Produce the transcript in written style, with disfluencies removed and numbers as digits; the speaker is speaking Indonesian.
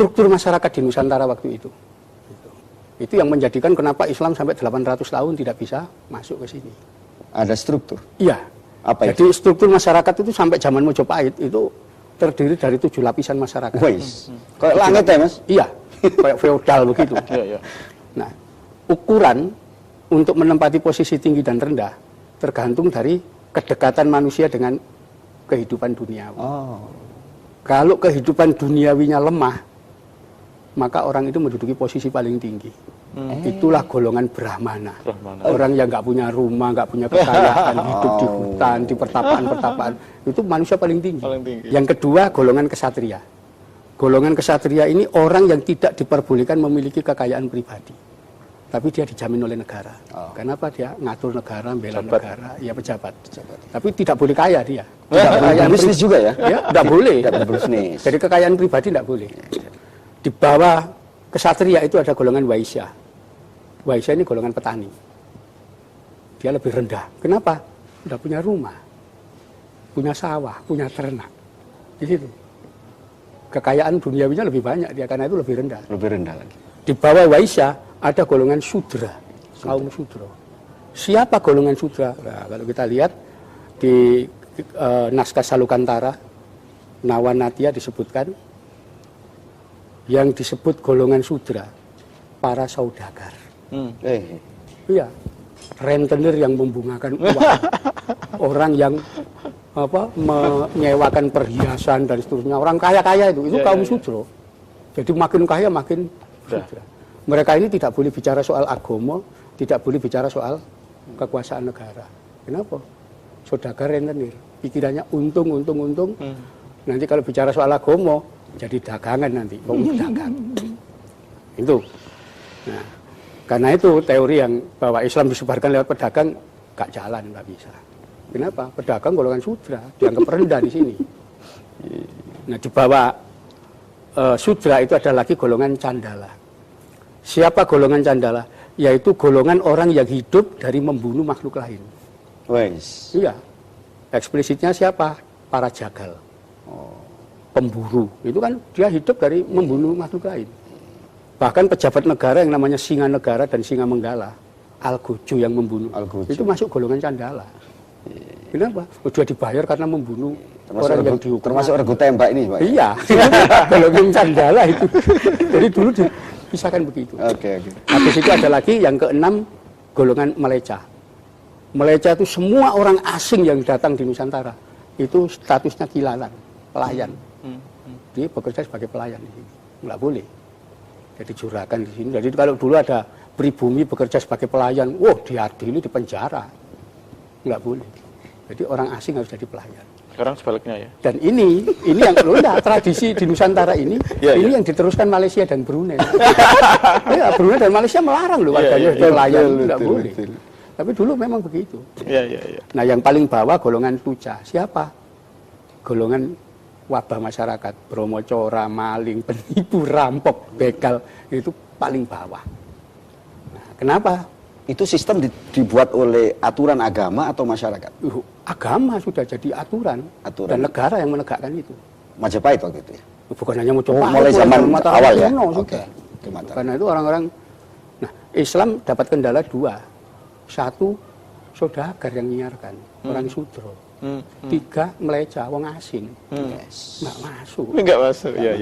struktur masyarakat di Nusantara waktu itu. Itu yang menjadikan kenapa Islam sampai 800 tahun tidak bisa masuk ke sini. Ada struktur? Iya. Apa Jadi itu? struktur masyarakat itu sampai zaman Mojopahit itu terdiri dari 7 lapisan masyarakat. Wais. Kayak langit ya, Mas? Iya, kayak feodal begitu. Nah, ukuran untuk menempati posisi tinggi dan rendah tergantung dari kedekatan manusia dengan kehidupan duniawi. Oh. Kalau kehidupan duniawinya lemah, maka orang itu menduduki posisi paling tinggi. Itulah golongan Brahmana. Orang yang nggak punya rumah, nggak punya kekayaan, hidup di hutan, di pertapaan-pertapaan, itu manusia paling tinggi. Yang kedua, golongan kesatria. Golongan kesatria ini orang yang tidak diperbolehkan memiliki kekayaan pribadi, tapi dia dijamin oleh negara. Kenapa? Dia ngatur negara, bela negara, ya pejabat. Tapi tidak boleh kaya dia. Tidak boleh bisnis juga ya? Ya, tidak boleh. Tidak berbisnis. Jadi kekayaan pribadi tidak boleh. Di bawah kesatria itu ada golongan waisya. Waisya ini golongan petani. Dia lebih rendah. Kenapa? Sudah punya rumah, punya sawah, punya ternak. Di situ. Kekayaan duniawinya lebih banyak dia, karena itu lebih rendah. Lebih rendah lagi. Di bawah waisya ada golongan sudra, kaum sudra. Siapa golongan sudra? Nah, kalau kita lihat di naskah Salukantara, Nawanatya disebutkan, yang disebut golongan sudra, para saudagar. Iya, rentenir yang membungakan uang, orang yang menyewakan perhiasan dan seterusnya, orang kaya-kaya itu kaum sudra. Jadi makin kaya makin sudra. Mereka ini tidak boleh bicara soal agama, tidak boleh bicara soal kekuasaan negara. Kenapa? Saudagar rentenir, pikirannya untung. Nanti kalau bicara soal agama, jadi dagangan nanti, dagang. Itu. Nah, karena itu teori yang bahwa Islam disebarkan lewat pedagang gak jalan, nggak bisa. Kenapa? Pedagang golongan sudra, dianggap rendah di sini. Nah, di bawah sudra itu ada lagi golongan candala. Siapa golongan candala? Yaitu golongan orang yang hidup dari membunuh makhluk lain. Wais. Iya. Eksplisitnya siapa? Para jagal. Pemburu. Itu kan dia hidup dari membunuh makhluk lain. Bahkan pejabat negara yang namanya Singa Negara dan Singa Menggala, Algojo yang membunuh, itu masuk golongan candala. Kenapa? Dia dibayar karena membunuh orang yang dihukum. Termasuk regu tembak ini, Pak? Iya, golongan candala itu. Jadi dulu dipisahkan begitu. Oke. Habis itu ada lagi yang keenam, golongan meleca. Meleca itu semua orang asing yang datang di Nusantara, itu statusnya kilalan, pelayan. Dia bekerja sebagai pelayan di sini, nggak boleh. Jadi juragan di sini. Jadi kalau dulu ada pribumi bekerja sebagai pelayan, diadili, di penjara, nggak boleh. Jadi orang asing harus jadi pelayan. Sekarang sebaliknya ya. Dan ini yang tradisi di Nusantara ini yang diteruskan Malaysia dan Brunei. Ya, Brunei dan Malaysia melarang loh warganya jadi pelayan, nggak boleh. Tapi dulu memang begitu. Nah, yang paling bawah golongan tuca. Siapa? Golongan wabah masyarakat, bromocora, maling, penipu, rampok, begal, itu paling bawah. Nah, kenapa? Itu sistem dibuat oleh aturan agama atau masyarakat? Agama sudah jadi aturan. Dan negara yang menegakkan itu. Majapahit waktu itu ya? Bukan hanya Majapahit. Mulai zaman awal ya? Oke. Karena itu orang-orang, nah Islam dapat kendala dua. Satu, saudagar yang menyiarkan, orang sudra. 3, meleca, wong asing. Nggak masuk. Nggak masuk, ya.